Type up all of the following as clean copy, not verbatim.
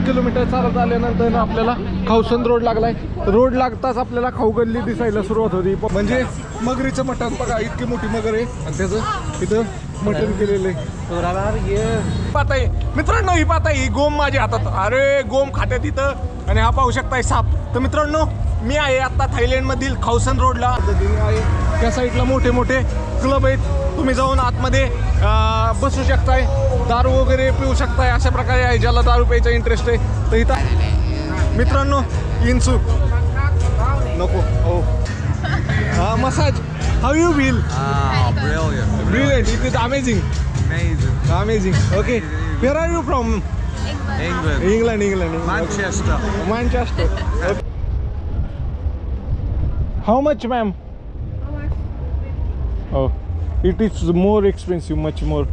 Kilometre चालत आल्यानंतर आपल्याला खावसन रोड लागलाय. रोड लागताच आपल्याला खाऊ गल्ली दिसायला सुरुवात होती. म्हणजे मगरीचं मटण बघा, इतकी मोठी मगर आहे आणि त्याचं इथं मटण केलेलं आहे. पाताई मित्रांनो, ही पाताई ही गोम माझ्या हातात. अरे गोम खात्यात इथं. आणि हा पाहू शकताय साप. तर मित्रांनो, मी आहे आता थायलंडमधील खावसन रोडला आहे. त्या साईडला मोठे मोठे क्लब आहेत. तुम्ही जाऊन आतमध्ये बसू शकताय, दारू वगैरे पिऊ शकताय. अशा प्रकारे आहे. ज्याला दारू प्यायचा इंटरेस्ट आहे तर इथं मित्रांनो इन्सू नको. हो हा massage. How you feel? Brilliant. Brilliant. It is amazing. Amazing. Amazing. Okay. Where are you from? England. England. Manchester. Manchester. Okay. How much, ma'am? Oh, it is more expensive, much more.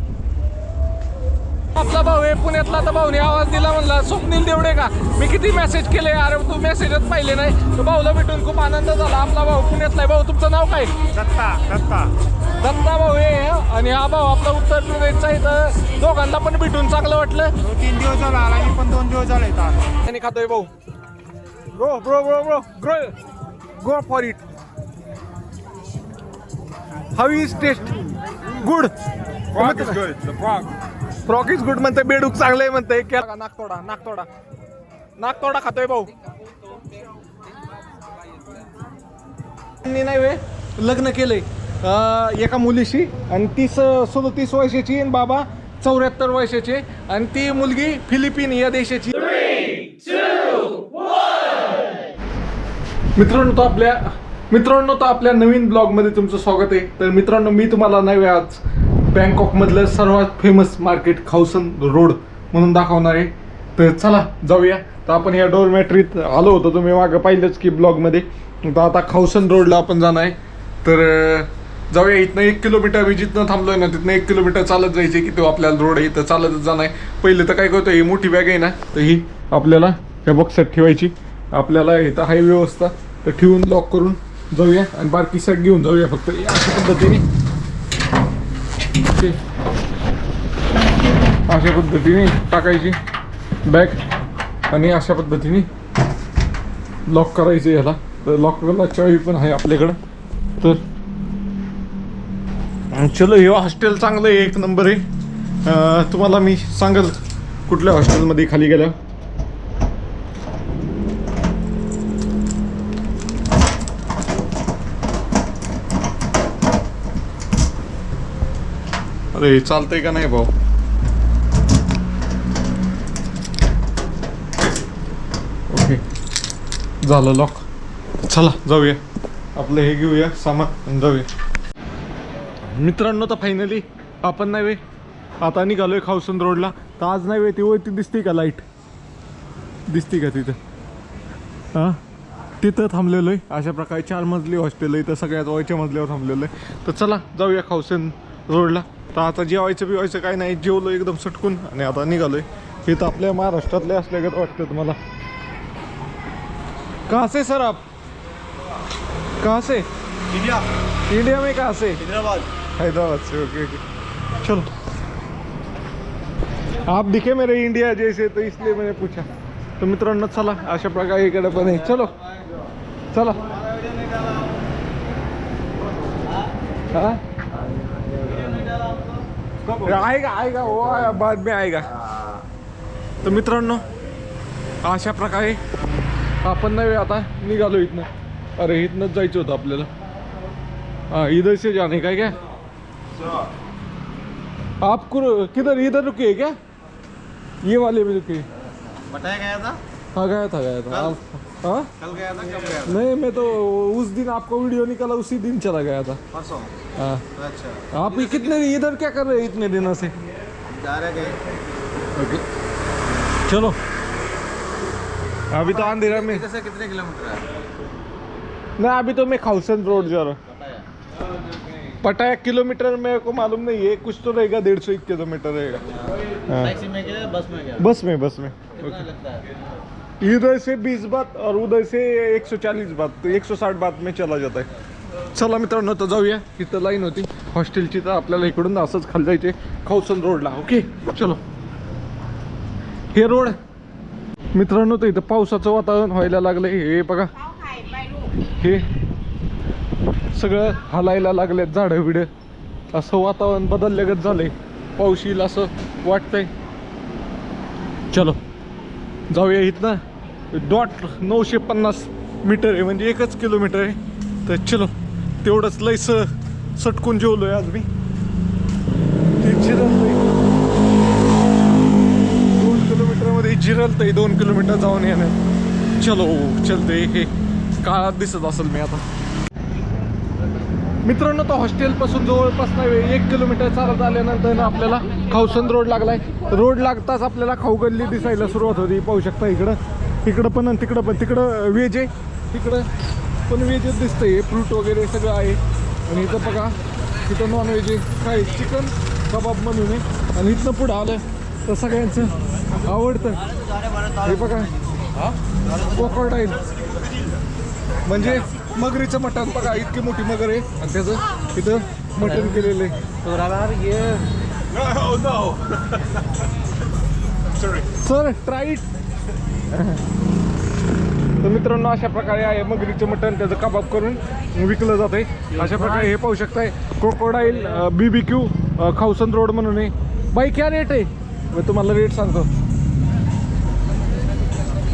आपला भाऊ आहे पुण्यातला. तर भाऊने आवाज दिला, म्हणला स्वप्नील देवडे का. मी किती मेसेज केले, अरे तू मेसेजच पाहिले नाही. तर भाऊला भेटून खूप आनंद झाला. आपला भाऊ पुण्यातला आहे. भाऊ तुमचं नाव काय? दत्ता भाऊ आहे. आणि हा भाऊ आपला उत्तर प्रदेशचा आहे. तर दोघांना पण भेटून चांगलं वाटलं. 3 दिवस झाला आला, मी पण 2 दिवस झाले येतात. आणि खातोय भाऊ. Go for it. How is taste? Good. Frog is good. The frog. Frog is good म्हणते. बेडूक चांगलं आहे म्हणते. नागतोडा खातोय भाऊ. नाही वे लग्न केलंय एका मुलीशी आणि 37 वर्षाची आणि बाबा 74 वर्षाचे. आणि ती मुलगी फिलिपिन या देशाची. मित्रांनो तो आपल्या नवीन ब्लॉग मध्ये तुमचं स्वागत आहे. तर मित्रांनो, मी तुम्हाला नाही आज बँकॉक मधलं सर्वात फेमस मार्केट खावसन रोड म्हणून दाखवणार आहे. तर चला जाऊया. तर आपण या डोरमॅट्रीत आलो होतो, तुम्ही मागं पाहिलंच की ब्लॉग मध्ये. तर आता खावसन रोडला आपण जाणार आहे. तर जाऊया. इथनं 1 किलोमीटर मी जिथनं थांबलोय ना तिथनं 1 किलोमीटर चालत जायचे की तो आपल्याला रोड आहे. तर चालतच जाणार आहे. पहिले तर काय करतो, ही मोठी बॅग आहे ना, तर ही आपल्याला ह्या बॉक्सात ठेवायची. आपल्याला इथं हाय व्यवस्था. तर ठेवून लॉक करून जाऊया आणि बारकी साईड घेऊन जाऊया फक्त अशा पद्धतीने. अशा पद्धतीने टाकायची बॅग आणि अशा पद्धतीने लॉक करायचं याला. तर लॉकला चावी पण आहे आपल्याकडं. तर चलो, हे हॉस्टेल चांगलं आहे, 1 नंबर आहे. तुम्हाला मी सांगेल कुठल्या हॉस्टेलमध्ये खाली गेल्या. अरे चालतंय का नाही भाऊ? ओके झालं लॉक. चला जाऊया. आपलं हे घेऊया सामान आणि जाऊया. मित्रांनो, तर फायनली आपण नाही वे आता निघालोय खावसन रोडला. तर आज नाही वे ती वरती दिसते का लाईट? दिसते का तिथं? हां, तिथं थांबलेलो आहे. अशा प्रकारे 4 मजली हॉस्टेल आहे. इथं सगळ्यात वरच्या मजल्यावर थांबलेलं आहे. तर चला जाऊया खावसन रोडला. तर आता जेवायचं बिवायचं काही नाही, जेवलो एकदम सटकून आणि आता निघालोय. हे तर आपल्या महाराष्ट्रातले असल्यागत वाटतं मला. कहाँ से सर आप? कहाँ से? इंडिया में कहाँ से? हैदराबाद से. ओके. चलो, आप दिखे मेरे इंडिया जैसे, तो इसलिए मैंने पूछा. तो मित्रांनो चला, अशा प्रकारे इकडे पण आहे. चलो चला. हाँ आएगा वो बाद में आएगा. तर मित्रांनो, अशा प्रकारे आपण नाही आता निघालो इथनं. अरे इथनंच जायचं होतं आपल्याला. हाँ, इधर से जाने का क्या? आप किधर इधर रुके क्या? ये वाले में रुके? बताया गया था? हाँ गया था. हाँ कल गया था? कब गया था? नहीं, मैं तो उस दिन आपको वीडियो निकाला उसी दिन चला गया था. परसों. हाँ. अच्छा. आप कितने इधर क्या कर रहे हैं इतने दिनों से? जा रहे गए. ओके चलो. अभी तो अंधेरा में. से कितने किलोमीटर है? ना अभी तो मैं खावसन रोड जा रहा हूँ. पटाया किलोमीटर मेरे को मालूम नहीं है, कुछ तो रहेगा 150 किलोमीटर रहेगा. टैक्सी में गया, बस में गया? बस में. कितना लगता है? इधर से 20 बात और उधर से 140 बात, तो 160 बात में चला जाता है. चला मित्रांनो, तर जाऊया. इथं लाईन होती हॉस्टेलची. तर आपल्याला इकडून असंच खाली जायचे खावसन रोडला. ओके चलो. हे रोड मित्रांनो तर इथं पावसाचं वातावरण व्हायला लागलंय. हे बघा हे सगळं हलायला लागलेत झाडं बिडं. असं वातावरण बदलल्यागत झालंय. पाऊस येईल असं वाटतंय. चलो जाऊया इथनं. डॉट 950 मीटर आहे म्हणजे 1 किलोमीटर आहे. तर चलो तेवढंच लयस सटकून जेवलोय आज मी. ते जिरलतंय 2 किलोमीटरमध्ये जिरलतंय 2 किलोमीटर जाऊन येणं. चलो चलते. हे काळात दिसत असेल मी आता. मित्रांनो तो हॉस्टेलपासून जवळपास नाही 1 किलोमीटर चालत आल्यानंतर ना आपल्याला खावसन रोड लागलाय. रोड लागताच आपल्याला खाऊ गल्ली दिसायला सुरुवात होती. पाहू शकता इकडं पण आणि तिकडं पण. तिकडं व्हेज आहे, तिकडं पण व्हेजच दिसतंय. फ्रूट वगैरे सगळं आहे. आणि इथं बघा इथं नॉन व्हेज आहे. काय चिकन कबाब म्हणून आहे. आणि इथनं पुढं आलं तर सगळ्यांचं आवडतं हे बघा कोकोडाईल म्हणजे मगरीचं मटण. बघा इतकी मोठी मगर आहे आणि त्याचं इथं मटण केलेलं आहे. Sir try it. तर मित्रांनो अशा प्रकारे आहे मगरीचं मटण. त्याचं कबाब करून विकलं जात आहे. अशा प्रकारे हे पाहू शकताय क्रोकोडाईल BBQ खावसन रोड म्हणून आहे. बाई क्या रेट आहे मी तुम्हाला रेट सांगतो.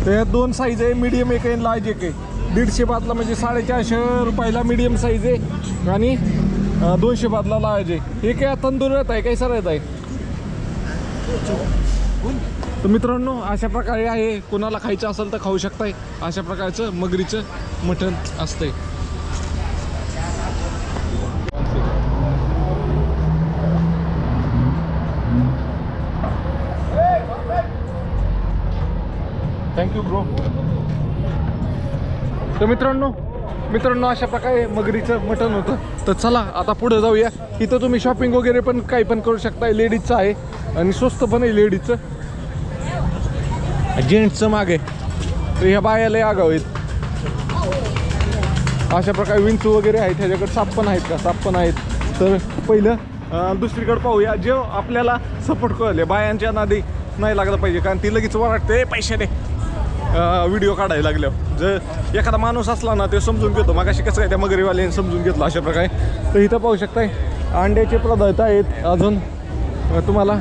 तर यात 2 साईज आहे. मीडियम एक आहे, लार्ज एक आहे. 150 बादला म्हणजे 450 रुपयाला मीडियम साईज आहे आणि 200 बादला लार्ज आहे. हे काय तंदुरात आहे, काय सरळ आहे. तर मित्रांनो अशा प्रकारे आहे. कोणाला खायचं असेल तर खाऊ शकताय. अशा प्रकारचं मगरीचं मटण असतंय. Thank you bro. तर मित्रांनो अशा प्रकारे मगरीचं मटण होतं. तर चला आता पुढे जाऊया. इथं तुम्ही शॉपिंग वगैरे पण काही पण करू शकताय. लेडीजचं आहे आणि स्वस्त पण आहे लेडीजचं. जेंट्सचं मागे तर ह्या बायाला आगाव आहेत. अशा प्रकारे विंचू वगैरे आहेत. ह्याच्याकडे साप पण आहेत का? साप पण आहेत. तर पहिलं दुसरीकडे पाहूया. जे आपल्याला सपोर्ट कळले बायांच्या नादी नाही लागलं पाहिजे. कारण ती लगेच वाटते पैसे दे व्हिडिओ काढायला लागल्यावर. जर एखादा माणूस असला ना ते समजून घेतो. मागाशी कसं काय त्या मगरीवाल्याने समजून घेतलं अशा प्रकारे. तर इथं पाहू शकताय अंड्याचे पदार्थ आहेत. अजून तुम्हाला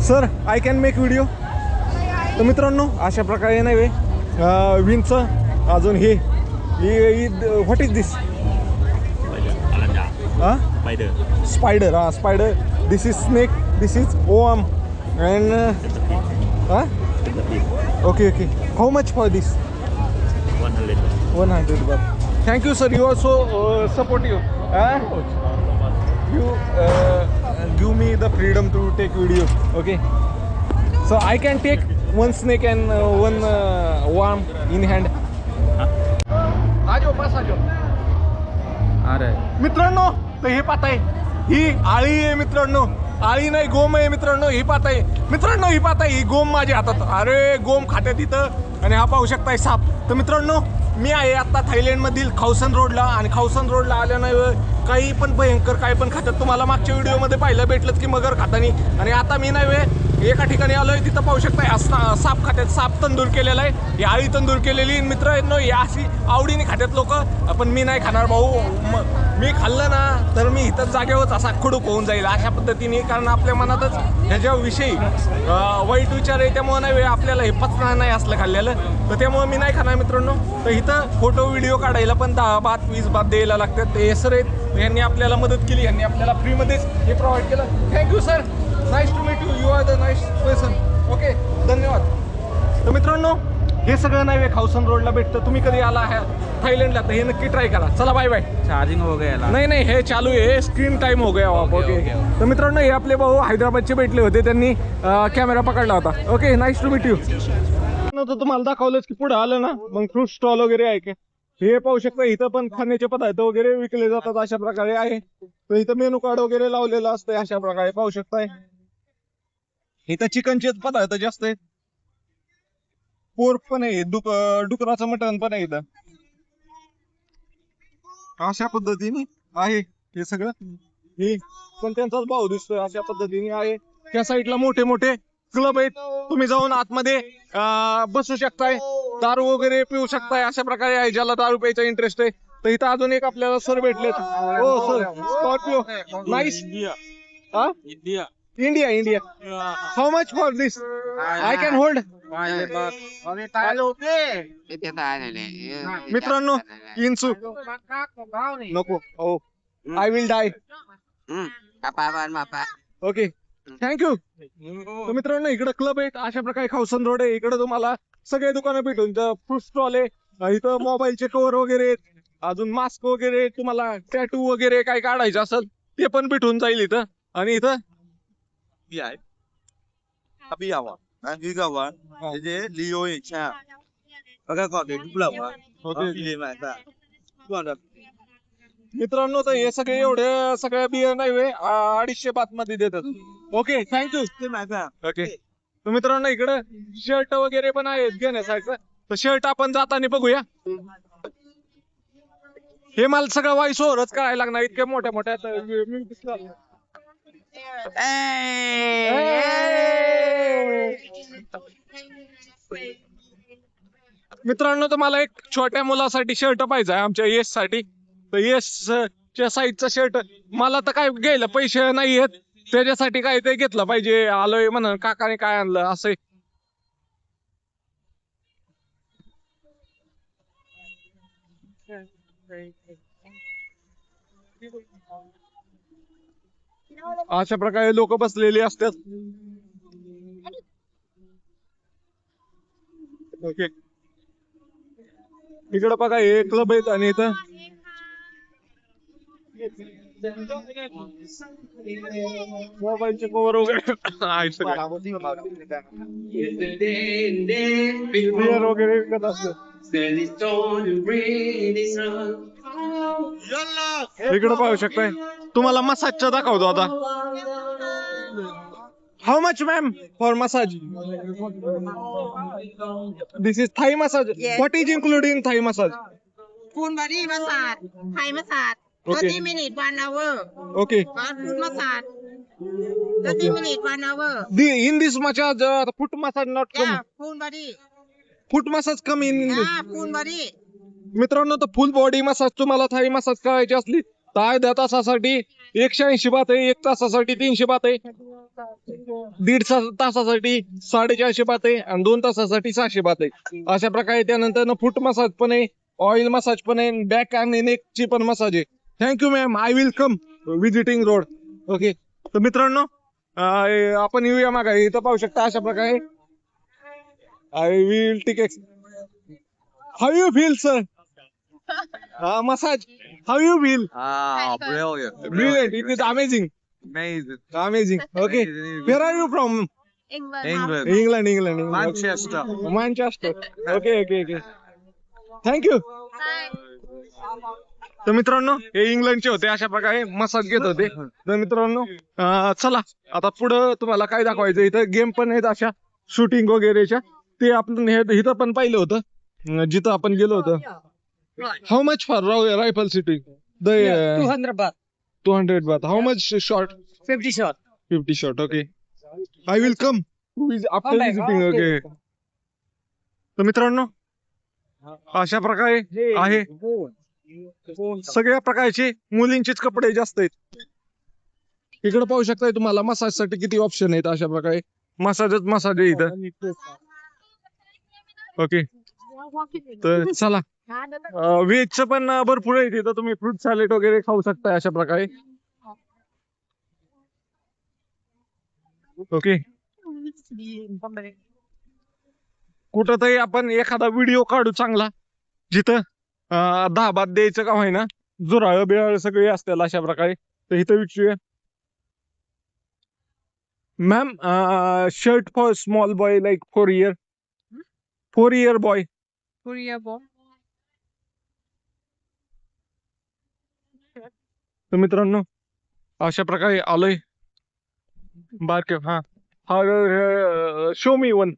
sir I can make video. तर मित्रांनो अशा प्रकारे नाही विंच. अजून हे what is this? Spider. Spider. This is snake. This is worm and okay. How much for this? 100 baht. Thank you sir, you are so supportive. You give me the freedom to take video. Okay, so I can take one snake and one worm in hand. आजो pass आजो. अरे मित्रांनो तर हे पाहताय ही आळी आहे मित्रांनो. आळी नाही गोम आहे मित्रांनो. ही पाहताय मित्रांनो, ही पाहताय ही गोम माझ्या हातात. अरे गोम खात्यात इथं. आणि हा पाहू शकताय साप. तर मित्रांनो मी आहे आता थायलंडमधील खावसन रोडला. आणि खावसन रोडला आल्यानं काही पण भयंकर काही पण खातात. तुम्हाला मागच्या व्हिडिओमध्ये पाहिलं भेटलं की मगर खातानी. आणि आता मी नाही एका ठिकाणी आलोय. तिथं पाहू शकताय साप खात्यात. साप तंदूर केलेला आहे. ही आळी तंदूर केलेली. मित्रांनो ही अशी आवडीने खात्यात लोक. पण मी नाही खाणार भाऊ. मी खाल्लं ना तर मी इथं जागेवरच असा खडूक होऊन जाईल अशा पद्धतीने. कारण आपल्या मनातच ह्याच्याविषयी वाईट विचार आहे. त्यामुळे नाही आपल्याला हे पचणार नाही असलं खाल्लेलं. तर त्यामुळे मी नाही खाणार मित्रांनो. तर इथं फोटो व्हिडिओ काढायला पण 10 बात 20 बात द्यायला लागतात. ते सर आहेत यांनी आपल्याला मदत केली. यांनी आपल्याला फ्रीमध्येच हे प्रोव्हाइड केलं. Thank you sir. Nice to meet you. You are the nice person. Okay धन्यवाद. तर मित्रांनो हे सगळं नाही खावसन रोडला भेटतं. तुम्ही कधी आला आहे थायलंडला तर हे नक्की ट्राय करा. चला बाय बाय. चार्जिंग हो गया. नाही हे चालू आहे. स्क्रीन टाइम हो गया. ओके. तर मित्रांनो हे आपले भाऊ हैदराबादचे भेटले होते. त्यांनी कॅमेरा पकडला होता. Okay nice to meet you. तुम्हाला दाखवलंच की पुढे आलं ना मग फ्रूट स्टॉल वगैरे आहे. हे पाहू शकता इथं पण खाण्याचे पदार्थ वगैरे विकले जातात. अशा प्रकारे आहे. तर इथं मेनू कार्ड वगैरे लावलेलं असतंय. अशा प्रकारे पाहू शकताय. इथं चिकनचे पदार्थ जास्त आहेत. पोर्क पण आहे. डुकराचं मटण पण आहे इथं. अशा पद्धतीने आहे हे सगळं. हे पण त्यांचाच भाव दिसतोय. अशा पद्धतीने आहे. त्या साईडला मोठे मोठे क्लब आहेत, तुम्ही जाऊन आतमध्ये बसू शकताय, दारू वगैरे पिऊ शकताय, अशा प्रकारे आहे. ज्याला दारू प्यायचा इंटरेस्ट आहे तर इथं अजून एक आपल्याला सर भेटलेत. हो सर, स्कॉर्पिओ नाईस. हा India India. How much for this? I can hold. मित्रांनो इन्सू नको. हो I will die. Okay thank you. तर मित्रांनो इकडे क्लब आहेत, अशा प्रकारे खावसन रोड आहे. इकडे तुम्हाला सगळे दुकानं भेटून फ्रूट स्टॉल आहे. इथं मोबाईलचे कव्हर वगैरे आहेत, अजून मास्क वगैरे, तुम्हाला टॅटू वगैरे काय काढायचं असेल ते पण भेटून जाईल इथं. आणि इथं मित्रांनो तर हे सगळे एवढे सगळ्या बियर नाही 250 बात मध्ये देतात. Okay thank you. ओके तर मित्रांनो इकडे शर्ट वगैरे पण आहेत घेण्यासारखं, तर शर्ट आपण जाताना बघूया. हे मला सगळं वाईस ओव्हरच करायला लागणार, इतक्या मोठ्या मोठ्या. मित्रांनो तर मला एक छोट्या मुलासाठी शर्ट पाहिजे आमच्या यश साठी. तर यश च्या साईजचा शर्ट मला तर काय घ्यायला पैसे नाही आहेत, त्याच्यासाठी काय ते घेतलं पाहिजे. आलोय म्हणून काकाने काय आणलं असं. अशा प्रकारे लोक बसलेली असतात. ओके इकडं बघा हे क्लब आहेत आणि इथं मोबाईलचे कव्हर वगैरे आहेत बियर वगैरे विकत असतं. इकडं पाहू शकताय, तुम्हाला मसाजचं दाखवतो आता. How much ma'am for massage? This is Thai massage. What is include in Thai massage? Full body massage, Thai massage, Okay. 30 minutes, 1 hour. Okay Full massage, 30 minutes, 1 hour. In this massage foot massage not come. Yeah, full body. Foot massage come in. Yeah, full body. मित्रांनो तर फुल body massage तुम्हाला Thai massage करायची असली तर अर्ध्या तासासाठी 180 बात आहे, 1 तासासाठी 300 बात आहे, 1.5 तासासाठी 450 बात आहे आणि 2 तासासाठी 600 बात आहे. अशा प्रकारे त्यानंतर फुट मसाज पण आहे, ऑइल मसाज पण आहे, बॅक आणि नेक ची पण मसाज आहे. Thank you ma'am, I will come visiting road. Okay तर मित्रांनो आपण येऊया मागा. इथं पाहू शकता अशा प्रकारे. I will take. How you feel sir? Massage. How you feel? Brilliant. Brilliant. It is amazing. Amazing. Amazing. Okay. Amazing. Where are you from? England. England. England. England. England. Manchester. Manchester. Okay. Okay. Okay. Thank you. तर मित्रांनो हे इंग्लंडचे होते, अशा प्रकारे massage घेत होते. तर मित्रांनो चला आता पुढं तुम्हाला काय दाखवायचं. इथं गेम पण आहेत अशा शूटिंग वगैरेच्या, ते आपण इथं पण पाहिलं होतं जिथं आपण गेलो होतो. How much for rifle shooting? The 200 baht. 200 baht. How much shot? 50 shot. 50 shot. Okay. I will come. After Come back. visiting. Okay. तर मित्रांनो अशा प्रकारे आहे. सगळ्या प्रकारचे मुलींचेच कपडे जास्त आहेत. इकडे पाहू शकताय तुम्हाला मसाज साठी किती ऑप्शन आहेत. अशा प्रकारे मसाज आहे इथं. ओके तर चला व्हेजचं पण भरपूर आहे तिथं, तुम्ही फ्रूट सॅलेड वगैरे खाऊ शकताय अशा प्रकारे. ओके कुठं तरी आपण एखादा व्हिडिओ काढू चांगला, जिथं 10 बात द्यायचं का होईना, जुराळ बिराळ सगळे असतील अशा प्रकारे. तर इथं विचारूया. Ma'am shirt for small boy like 4 year boy. Korea boy. तर मित्रांनो अशा प्रकारे आलोय बारके. हा show me one.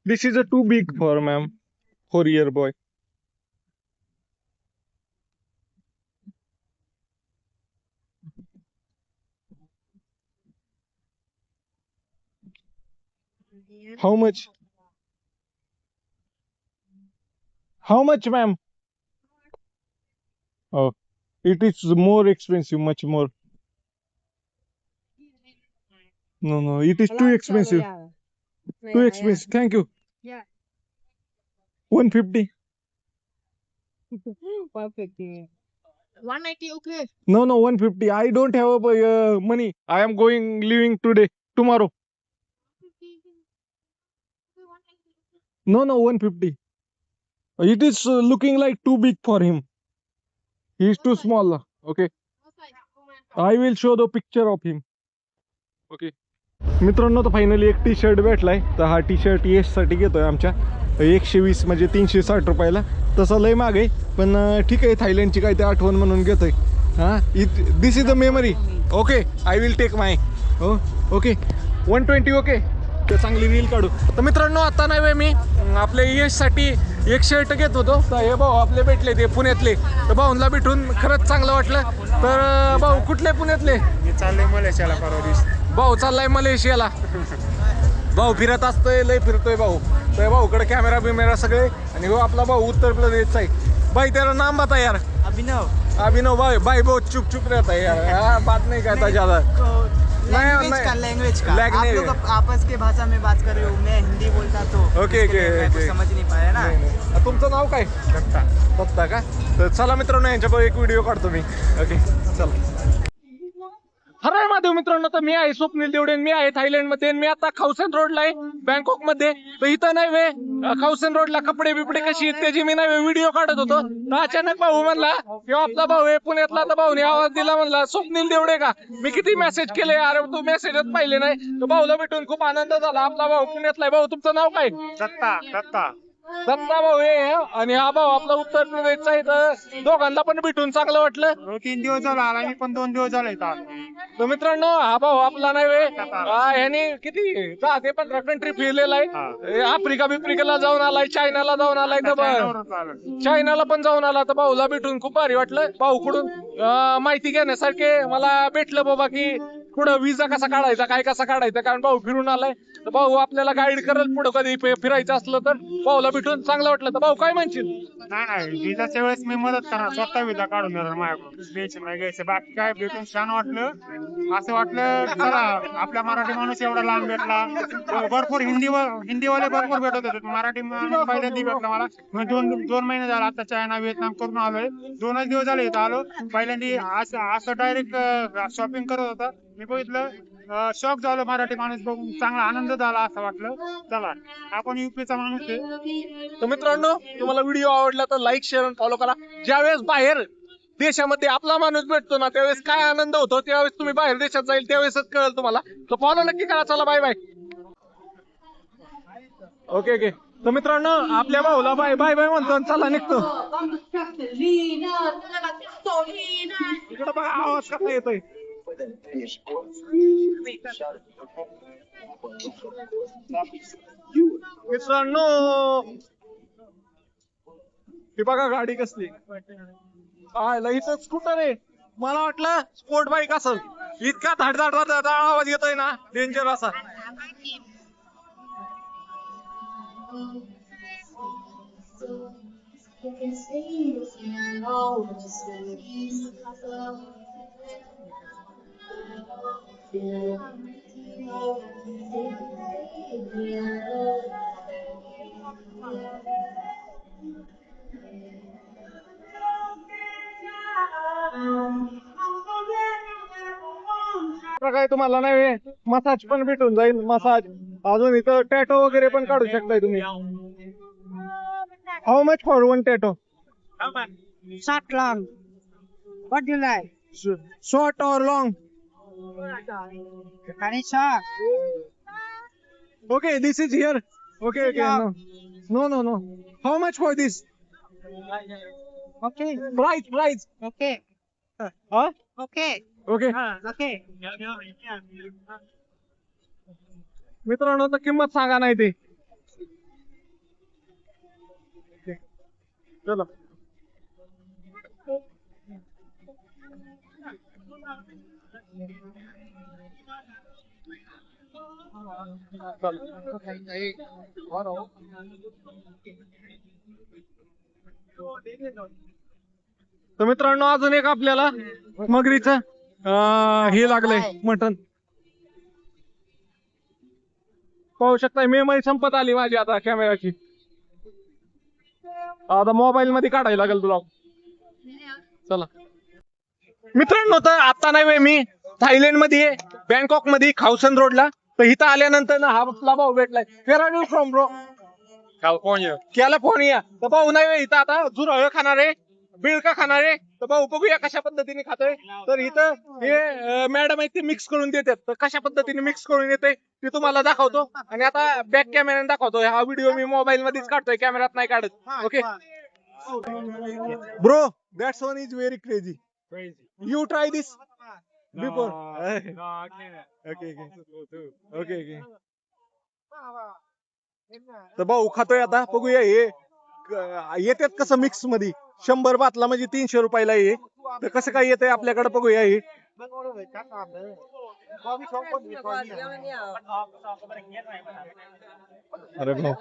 This is too big for ma'am 4 year boy. How much? How much, ma'am? Oh, it is more expensive, much more. No, no, it is too expensive. Too expensive. Thank you. Yeah. 150. 180, okay. No, no, 150. I don't have money. I am going leaving today, tomorrow. No, no, 150. It is looking like too big for him. He is too small. Okay. I will show the picture of him. Okay. मित्रांनो, तर finally एक T shirt भेटलाय. तर हा T shirt साठी घेतोय आमच्या 120 म्हणजे 360 रुपयाला. तसं लय माग आहे, पण ठीक आहे, थायलंडची काय ते आठवण म्हणून घेतोय. हां, this is the memory. Okay, I will take my. हो, ओके, 120. ओके, तर चांगली रील काढू. तर मित्रांनो, आता नाही वे मी आपल्या यशसाठी एक शर्ट घेत होतो. तर हे भाऊ आपले भेटले, ते पुण्यातले. तर भाऊंना भेटून खरंच चांगलं वाटलं. तर भाऊ कुठले पुण्यातले? मी चाललोय मलेशियाला परवा दिवशी. भाऊ चाललाय मलेशियाला. भाऊ फिरत असतोय, लय फिरतोय भाऊ. तर भाऊकडे कॅमेरा बिमेरा सगळे. आणि हो आपला भाऊ उत्तर प्रदेशचा आहे. भाई तेरा नाम बता यार. अभिनव भाई. भाई बहुत चुप चुप रहता है यार. हाँ, बात नहीं करता ज्यादा. लैंग्वेज का आप लोग आपस के भाषा में बात कर रहे हो, मैं हिंदी बोलता तो ओके ओके ओके. समझ नहीं पाया ना. तुमचं नाव काय? दत्ता का? तर चला मित्रांनो, यांच्यावर एक व्हिडिओ काढतो मी. ओके, चला. हरे महादेव मित्रांनो, तर मी आहे स्वप्नील देवडे. मी आहे थायलंडमध्ये. मी आता खौसन रोडला आहे, बँकॉक मध्ये. तर इथं नाही वे खौसन रोडला कपडे बिपडे कशी आहेत त्याची मी नाही व्हिडिओ काढत होतो. तर अचानक भाऊ म्हणला किंवा आपला भाऊ आहे पुण्यातला. तर भाऊने आवाज दिला, म्हणला स्वप्नील देवडे का? मी किती मेसेज केले, अरे तू मेसेजच पाहिले नाही. तर भाऊला भेटून खूप आनंद झाला. आपला भाऊ पुण्यातला आहे. भाऊ तुमचं नाव काय? दत्ता. दत्ता भाऊ आहे. आणि हा भाऊ आपला उत्तर प्रदेशचा आहे. तर दोघांना पण भेटून चांगलं वाटलं. 3 दिवस झाला आला मी, पण 2 दिवस झाले इथं. तर मित्रांनो, हा भाऊ आपला नाही वे ह्याने किती 10 ते 15 कंट्री फिरलेला आहे. आफ्रिका बिफ्रिकेला जाऊन आलाय, चायनाला जाऊन आलाय. तर चायनाला पण जाऊन आला. तर भाऊला भेटून खूप भारी वाटलं. भाऊकडून माहिती घेण्यासारखे मला भेटलं बाबा, की पुढं विजा कसा काढायचा, काय कसा काढायचा. कारण भाऊ फिरून आलाय. तर भाऊ आपल्याला गाईड करल पुढं कधी फिरायचं असलं तर. भाऊला भेटून चांगलं वाटलं. तर भाऊ काय म्हणशील? नाही, विजाच्या वेळेस मी मदत करणार, स्वतः विजा काढून देणार माझ्याकडून. टेन्शन नाही घ्यायचं. बाकी काय, भेटून छान वाटलं. असं वाटलं चला आपला मराठी माणूस एवढा लांब भेटला. भरपूर हिंदीवाले भरपूर भेटत होते. मराठी माणूस पहिल्यांदा भेटला मला. मग दोन महिने झाले आता चायना व्हिएतनाम करून आलोय. 2च दिवस झाले इथं आलो. पहिल्यांदा असं डायरेक्ट शॉपिंग करत होता. मी बघितलं, शॉक झालो. मराठी माणूस बघून चांगला आनंद झाला. असं वाटलं चला आपण युपीचा माणूस आहे. तर मित्रांनो, तुम्हाला व्हिडिओ आवडला तर लाईक, शेअर आणि फॉलो करा. ज्यावेळेस बाहेर देशामध्ये आपला माणूस भेटतो ना, त्यावेळेस काय आनंद होतो, त्यावेळेस तुम्ही बाहेर देशात जाईल त्यावेळेसच कळेल तुम्हाला. तर फॉलो नक्की करा. चला, बाय बाय. Okay okay. तर मित्रांनो, आपल्या भाऊला बाय बाय बाय म्हणतो. चला निघतो. इकडे बघा आवाज कसा येतोय. मित्रांनो, हे बघा गाडी कसली. इथं स्कूटर आहे. मला वाटलं स्पोर्ट बाईक असेल. इतका धाड धाड धाड आवाज येतोय ना, डेंजर असा. काय तुम्हाला नाही मसाज पण भेटून जाईल. मसाज अजून इथं टॅटो वगैरे पण काढू शकताय तुम्ही. How much for one tattoo? Short long. What do you like? Short और long? Any short? Okay, this is here. Okay, okay. No, no, no. How much for this? Okay. Price. Okay. Huh? Okay. Okay. Okay. मित्रांनो, तर किंमत सांगा नाही ते. चला. तर मित्रांनो अजून एक आपल्याला मगरीचं हे लागलंय मटण. पाहू शकता मेमरी संपत आली माझी आता कॅमेराची. आता मोबाईल मध्ये काढायला लागेल तुला. चला मित्रांनो, तर आता नाही वे मी थायलंड मध्ये बँकॉक मध्ये खावसन रोडला. तर इथं आल्यानंतर ना हा आपला भाऊ भेटलाय. Where are you from bro? California. California. तर भाऊ नाही वे इथं आता झुरळ खाणार आहे, बिळका खाणार आहे. तर भाऊ बघूया कशा पद्धतीने खातोय. तर इथं हे मॅडम आहेत ते मिक्स करून देतात. तर कशा पद्धतीने मिक्स करून येते ते तुम्हाला दाखवतो. आणि आता बॅक कॅमेऱ्याने दाखवतो. हा व्हिडिओ मी मोबाईल मध्येच काढतोय, कॅमेऱ्यात नाही काढत. Okay bro, that's one is very crazy. You try this before? Okay okay okay. तर भाऊ खातोय आता. बघूया हे येतात कसं मिक्स मध्ये. 100 बातला म्हणजे 300 रुपयाला हे. तर कसं काय येतंय आपल्याकडे बघूया हे. अरे भाऊ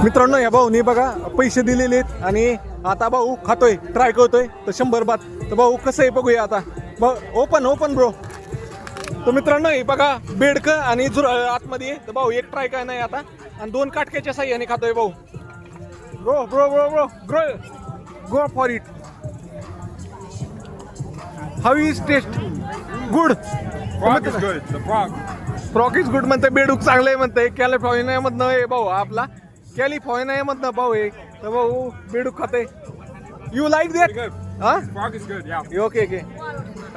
मित्रांनो, या भाऊनी बघा पैसे दिलेले आहेत आणि आता भाऊ खातोय, ट्राय करतोय. तर 100 बात. तर भाऊ कसं आहे बघूया आता. Open open bro. तर मित्रांनो हे बघा बेडक आणि आतमध्ये. तर भाऊ एक ट्राय काय नाही आता आणि 2 काटक्याच्या साह्याने खातोय भाऊ. Bro bro bro bro grow go for it. How is taste? Good. Frog is good. The frog. Frog is good म्हणते. बेडूक चांगले म्हणते. कॅलिफोर्निया मधनं हे भाऊ आपला. कॅलिफोर्निया मधनं भाऊ आहे. तर भाऊ बेडूक खाते. You like that? Good. हा Frog is good. Yeah. Okay okay.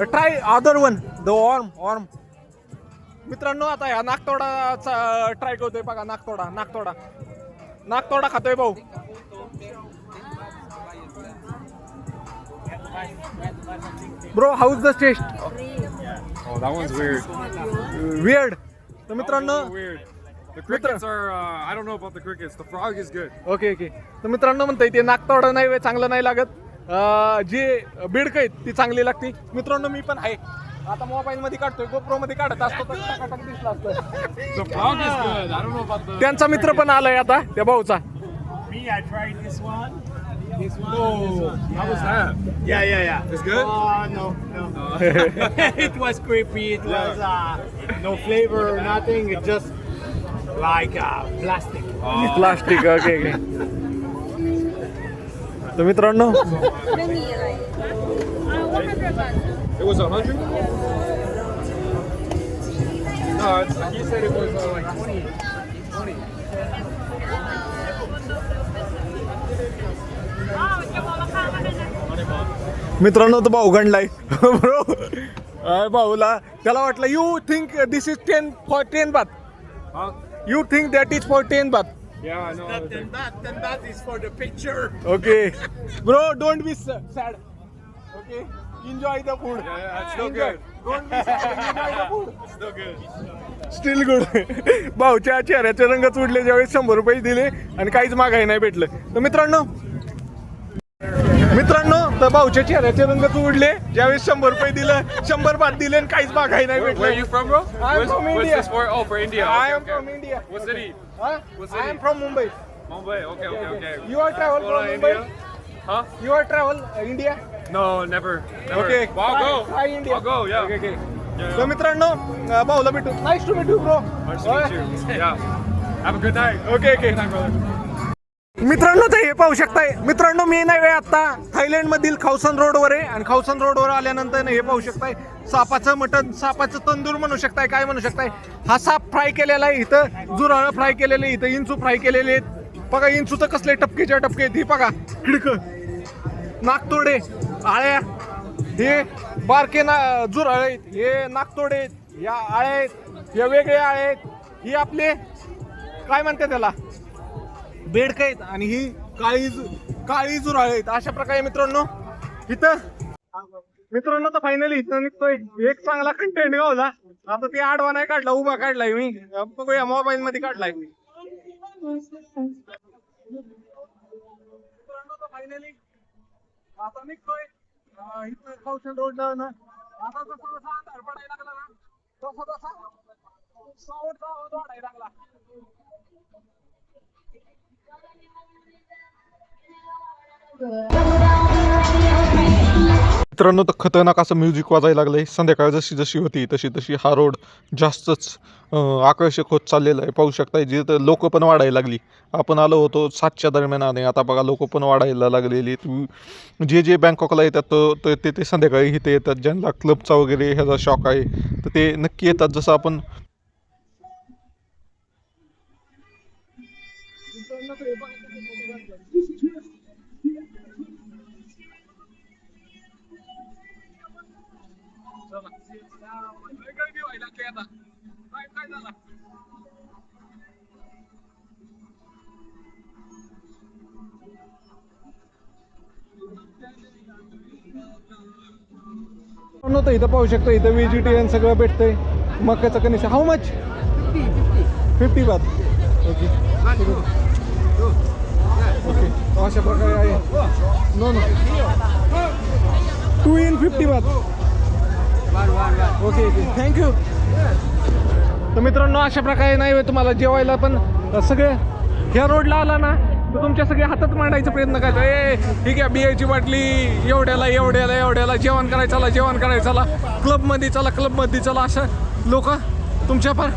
Try other one the arm. मित्रांनो आता ह्या नागतोडाचा ट्राय करतोय बघा. नागतोडा खातोय भाऊ. Bro how is the taste? Oh, that one's weird. Weird. तर मित्रांनो Weird. The crickets are. I don't know about the crickets. The frog is good. Okay okay. तर मित्रांनो म्हणताय ते नागतोडा नाही चांगलं नाही लागत. जे बेडक आहेत ती चांगली लागते. मित्रांनो मी पण आहे आता मोबाईल मध्ये काढतोय, गोप्रो मध्ये काढत असतो तर टकाटक दिसला असतं. The frog is good. I don't know about the. त्यांचा मित्र पण आलाय आता त्या भाऊचा. Me, I tried this one. This one. Oh, how was that? Yeah. It's good. No. It was creepy. It was no flavor, nothing. It just like plastic. Plastic. Okay okay. तर मित्रांनो It was 100. No, he said it was like 20. मित्रांनो तो भाऊ गणलाय bro. भाऊला त्याला वाटलं you think this is 10 बात. Huh? You think that is for 10 बात. Yeah, I know. Then that is for the picture. Okay bro don't be sad. Okay enjoy the food. Yeah, it's still good. Don't be sad. Enjoy the food. Still good. Steel good. भाऊच्या चेहऱ्याचे रंग चुडले ज्यावेळेस 100 रुपये दिले आणि काहीच मागाय नाही भेटलं. तर मित्रांनो तर भाऊच्या चेहऱ्याचे रंग चुडले ज्यावेळेस 100 रुपये दिलं, 100 बात दिले आणि काहीच मागाय नाही Where are भेटलं. you from, bro? I'm What's from what's India. this for? Oh, for India. I Okay, am okay. from India. What city? Huh? What I city? am from Mumbai. Mumbai. Okay. You are travel What's from going on, Mumbai? India? Huh? You are travel India? No, never. Okay. Well, I'll go. Hi India. I'll go. Yeah. Okay. Yeah. तर मित्रांनो भाऊला भेटू. Nice to meet you bro. Nice to meet you. Yeah. Have a good night. Okay okay. Good night, brother. मित्रांनो ते हे पाहू शकताय. मित्रांनो मी नाही वेळ आता थायलंड मधील खावसन रोडवर आहे आणि खावसन रोडवर आल्यानंतर हे पाहू शकताय सापाचं मटण, सापाचं तंदूर म्हणू शकताय, काय म्हणू शकताय. हा साप फ्राय केलेला आहे. इथं जुराळ फ्राय केलेले, इथं इंचू फ्राय केलेले आहेत. बघा इंचू तर कसले टपकेच्या टपके आहेत. ही बघा खिडक, नागतोडे, आळ्या, हे बारके जुराळ आहेत, हे नागतोडे आहेत, या आळ्या आहेत, हे वेगळे आळे आहेत, ही आपले काय म्हणते त्याला बेडक आहेत आणि ही काळी जुराळ आहेत. अशा प्रकारे मित्रांनो इथं तर फायनली इथं निघतोय एक चांगला कंटेंट गावला. आता ते आडवा नाही काढला, उभा काढलाय मी. बघूया मोबाईल मध्ये काढलाय. फायनली आता निघतोय इथं कौशल रोड ना आता जसा जसा अंधार पडायला लागला ना तसा तसा सावधचा आवाज वाढायला लागला. मित्रांनो तर खतरनाक असं म्युझिक वाजायला लागलंय. संध्याकाळ जशी जशी होती तशी तशी हा रोड जास्तच आकर्षक होत चाललेला आहे. पाहू शकता जिथं लोक पण वाढायला लागली. आपण आलो होतो 7च्या दरम्यान आणि आता बघा लोक पण वाढायला लागलेली. जे जे बँकॉकला येतात ते संध्याकाळी इथे येतात. ज्यांना क्लबचा वगैरे ह्याचा शॉक आहे तर ते नक्की येतात. जसं आपण नव्हतं इथं पाहू शकता. इथं व्हेजिटेरियन सगळं भेटतंय. मक्याचं कणीस हाऊ मच 50 बात. ओके ओके अशा प्रकारे आहे. नो 2 in 50 बात. Okay okay thank you. तर मित्रांनो अशा प्रकारे नाही तुम्हाला जेवायला पण सगळे ह्या रोडला आला ना तर तुमच्या सगळे हातात मांडायचा प्रयत्न करायचा. ठीक आहे बियाची बाटली एवढ्याला एवढ्याला एवढ्याला जेवण करायचं जेवण करायचं क्लबमध्ये चला असं लोक तुमच्या फार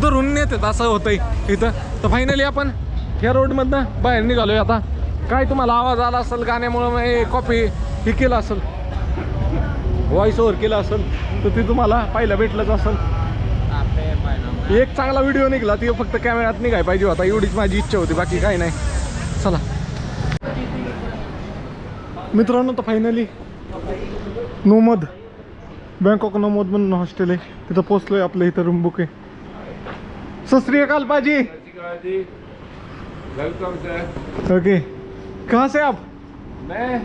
धरून नेतात. असं होतंय इथं. तर फायनली आपण ह्या रोडमधनं बाहेर निघालोय. आता काय तुम्हाला आवाज आला असेल गाण्यामुळं कॉपी हे केलं असेल व्हॉइस ओव्हर केलं असेल तर ते तुम्हाला पाहायला भेटलंच असेल. एक चांगला व्हिडिओ निघाला ती फक्त कॅमेऱ्यात निघाय पाहिजे होता एवढीच माझी इच्छा होती. बाकी काही नाही. चला मित्रांनो तर फायनली नोमद बँकॉक नोमद म्हणून हॉस्टेल आहे तिथं पोचलोय. आपलं इथं रूम बुक आहे. सत श्री अकाल पाजी. Welcome sir. ओके कहाँ से आप? मैं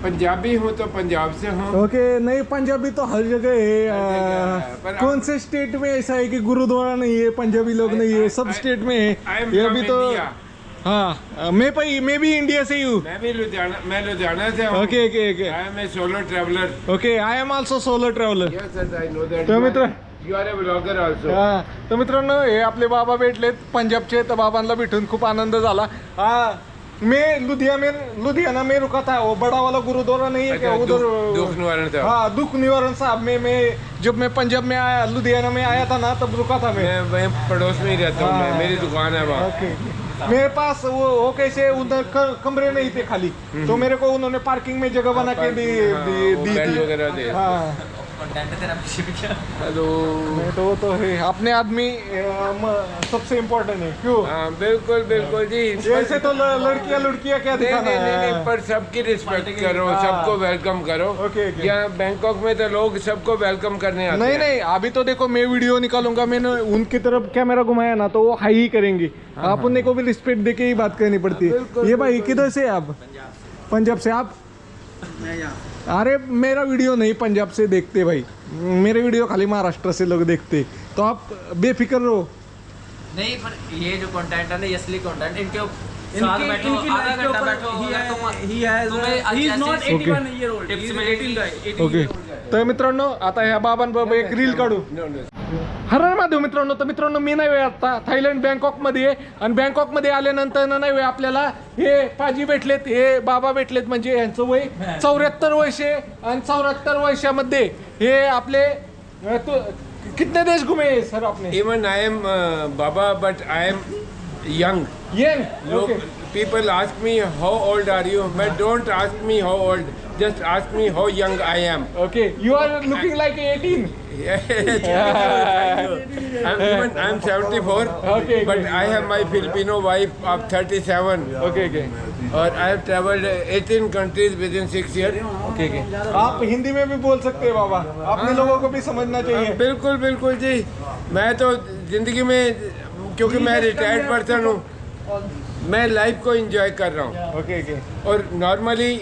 पंजाबी हूँ तो पंजाब से हूँ. ओके नहीं पंजाबी तो हर जगह है. पर कौन से स्टेट में ऐसा है कि गुरुद्वारा नहीं है पंजाबी लोग नहीं है? सब स्टेट में है. ये अभी तो हाँ मैं भी इंडिया से ही हूँ. मैं लुधियाना से हूँ. Okay okay okay I am a solo traveller. Okay I am also solo traveller. Yes sir I know that. तर मित्र you are a blogger also. हा तर मित्रांनो हे आपले बाबा भेटलेत पंजाबचे. तर बाबांना भेटून खूप आनंद झाला. मैं लुधियाना में रुका था. वो बड़ा वाला गुरुद्वारा नहीं है क्या उधर? दुख निवारण था. हाँ दुख निवारण साहब में जब मैं पंजाब में आया लुधियाना में आया था ना तब रुका था मैं. मैं वहीं पड़ोस में ही रहता हूँ. मैं मेरी दुकान है वहाँ. ओके मेरे पास वो कैसे उधर कमरे नहीं थे खाली तो मेरे को उन्होंने पार्किंग में जगह बना के दी बेड थी. वगैरह दे. हाँ हेलो. नहीं तो वो तो है अपने आदमी सबसे इम्पोर्टेंट है. क्यों? हाँ बिल्कुल बिल्कुल जी. ऐसे तो लड़कियां क्या दिखाना है. नहीं पर सबकी रिस्पेक्ट करो. सबको वेलकम करो. Okay, okay. यहाँ बैंकॉक में तो लोग सबको वेलकम करने आते हैं. नहीं अभी तो देखो मैं वीडियो निकालूंगा. मैंने उनकी तरफ कैमरा घुमाया ना तो वो हाई ही करेंगे. अपन को भी रिस्पेक्ट दे के ही बात करनी पड़ती है. ये भाई किधर से आप? पंजाब से. आप? अरे मेरा वीडियो नहीं पंजाब से देखते भाई. मेरे वीडियो खाली महाराष्ट्र से लोग देखते. तो आप बेफिक्र रहो. नहीं पर ये जो कंटेंट है ना ये असली कंटेंट इनके साथ बैठो आधा घंटा बैठो ओके तर मित्रांनो आता ह्या बाबांबरोबर एक रील काढू. हर महादेव मित्रांनो. तर मित्रांनो मी नाही आता थायलंड बँकॉकमध्ये आहे आणि बँकॉकमध्ये आल्यानंतर नाही आपल्याला हे पाजी भेटलेत. हे बाबा भेटलेत म्हणजे यांचं वय 74 वर्ष आहे आणि 74 वर्षामध्ये हे आपले कितने देश घुमे सर आपने? Even I am Baba, but I am young. Look, people ask me how old are you, but don't ask me how old. Just ask me how young I am. Okay, you are looking like 18. I'm 74. Okay, but okay. I have my Filipino wife of 37. Okay. और I have traveled 18 countries within 6 years. Okay. आप हिंदी में भी बोल सकते हैं बाबा. अपने लोगों को भी समझना चाहिए. बिल्कुल बिल्कुल जी. मैं तो जिंदगी में क्योंकि मैं रिटायर्ड पर्सन हूँ मैं लाइफ को एंजॉय कर रहा हूँ. Okay. और नॉर्मली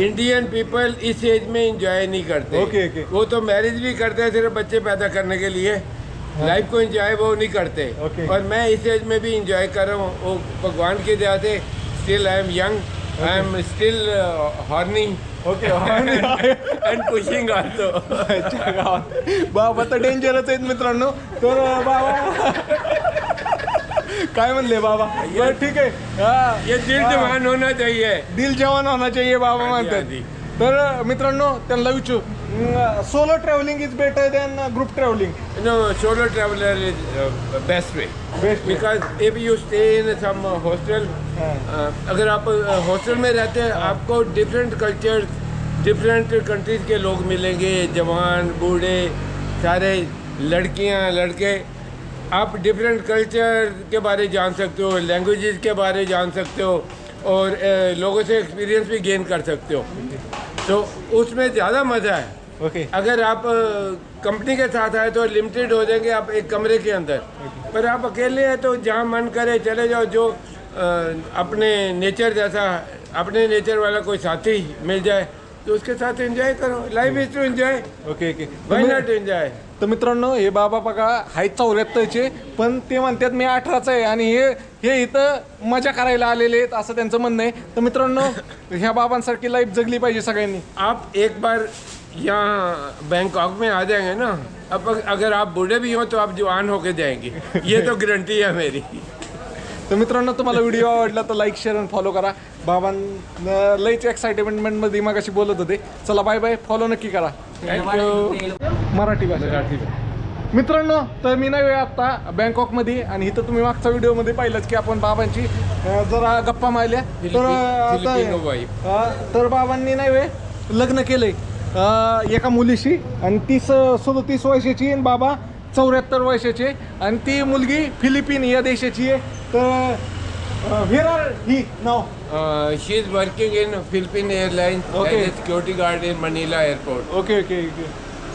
इंडियन पीपल इस एज में एंजॉय नहीं करते. Okay. वो तो मैरिज भी करते हैं सिर्फ बच्चे पैदा करने के लिए. लाइफ को एंजॉय वो नहीं करते. Okay. और मैं इस एज में भी एंजॉय कर रहा हूँ. वो भगवान की दया से still I am young I am still horny okay and pushing also. बाबा तर डेंजरच आहेत मित्रांनो. तर बाबा काय म्हणले बाबा? बरं ठीक आहे. हा. ये दिल जवान होना चाहिए. दिल जवान होना चाहिए बाबा म्हणतात. आधी. तर मित्रांनो त्यांना विचारू, solo travelling is better than group travelling. No, solo traveler is best way. Best way. Because if you stay in some hostel, अगर आप हॉस्टल में रहते हैं आपको डिफरेंट कल्चर, डिफरेंट कंट्रीज के लोग मिलेंगे, जवान बूढ़े सारे, लड़कियां लड़के. आप डिफरेंट कल्चर के बारे जान सकते हो, लैंग्वेजेस के बारे जान सकते हो और लोगों से एक्सपीरियंस भी गेन कर सकते हो. तो उसमें ज़्यादा मज़ा है. ओके अगर आप कंपनी के साथ आए तो लिमिटेड हो जाएंगे आप एक कमरे के अंदर. पर आप अकेले हैं तो जहाँ मन करे चले जाओ. जो अपने नेचर जैसा, अपने नेचर वाला कोई साथी मिल जाए तो उसके साथ एंजॉय करो. Life is to enjoy. Okay okay. Why not enjoy. तर मित्रांनो हे बाबा बघा आहेत 74चे, पण ते म्हणतात मी 18चा आहे आणि हे इथं मजा करायला आलेले आहेत असं त्यांचं म्हणणं आहे. तर मित्रांनो ह्या बाबांसारखी लाईफ जगली पाहिजे सगळ्यांनी. आप एक बार यहाँ बैंकॉक में आ जाएंगे ना, अब अगर आप बूढ़े भी हो तो आप जवान होके जाएंगे. ये तो गारंटी है मेरी. तर मित्रांनो तुम्हाला व्हिडिओ आवडला तर लाईक शेअर आणि फॉलो करा. बाबां लईच एक्साइटमेंटमध्ये मगाशी बोलत होते. चला बाय बाय. फॉलो नक्की करा. थँक्यू. मराठी भाषा. मित्रांनो तर मी नाही आता बँकॉकमध्ये आणि इथं तुम्ही मागच्या व्हिडिओमध्ये पाहिलंच की आपण बाबांची जरा गप्पा मारल्या. Filipino wife. तर बाबांनी नाही वे लग्न केलंय एका मुलीशी आणि 37 वर्षाची आणि बाबा 74 वर्षाचे आणि ती मुलगी फिलिपिन या देशाची आहे. तर where are he now? She is working in Philippine Airlines Okay. as a security guard in Manila Airport. Okay okay okay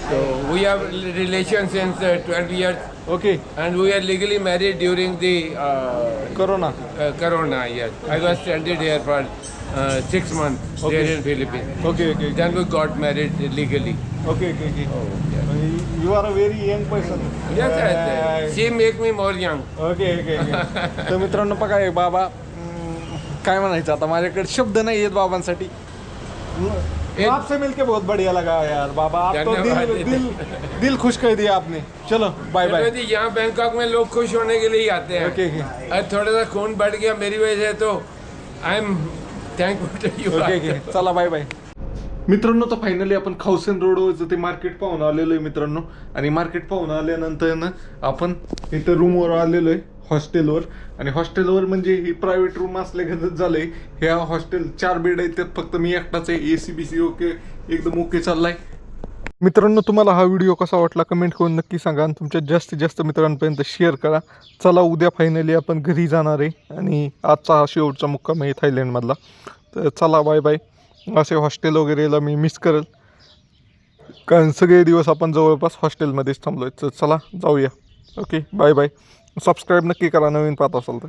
So we have relations since 12 years, okay. and we are legally married during the corona. Corona. Yes, I was stranded here for 6 months Okay. there in Philippines. Okay okay Then we got married legally. Okay okay okay. Oh, yes. You are a very young person. Yes, yes. She make me more young. Okay okay okay. तर मित्रांनो बघा हे बाबा काय म्हणायचं आता माझ्याकडे शब्द नाही आहेत बाबांसाठी. आपसे मिलके बहुत बढ़िया लगा यार बाबा. आप तो धन्यवाद. दिल खुश कर दिया आपने. चलो बाय चलो बाय. जी, यहाँ बैंकॉक में लोग खुश होने के लिए ही आते हैं. ओके ओके और थोड़ा सा खून बढ़ गया मेरी वजह से, तो I am thankful to you. Okay okay. चला बाय बाय. मित्रांनो तर फायनली आपण खावसन रोडवरचं ते मार्केट पाहून आलेलो आहे मित्रांनो. आणि मार्केट पाहून आल्यानंतर ना आपण इथं रूमवर आलेलो आहे हॉस्टेलवर. आणि हॉस्टेलवर म्हणजे ही प्रायव्हेट रूम असल्यागतच झालंय. ह्या हॉस्टेल 4 बेड आहेत त्यात फक्त मी एकटाच आहे. AC BC ओके एकदम ओके चाललाय. मित्रांनो तुम्हाला हा व्हिडिओ कसा वाटला कमेंट करून नक्की सांगा आणि तुमच्या जास्तीत जास्त मित्रांपर्यंत शेअर करा. चला उद्या फायनली आपण घरी जाणार आहे आणि आजचा हा शेवटचा मुक्काम आहे थायलंडमधला. तर चला बाय बाय. असे हॉस्टेल वगैरेला मी मिस करेल कारण सगळे दिवस आपण जवळपास हॉस्टेलमध्येच थांबलो आहे. तर चला जाऊया. Okay bye bye. सबस्क्राईब नक्की करा नवीन पाहत असाल तर.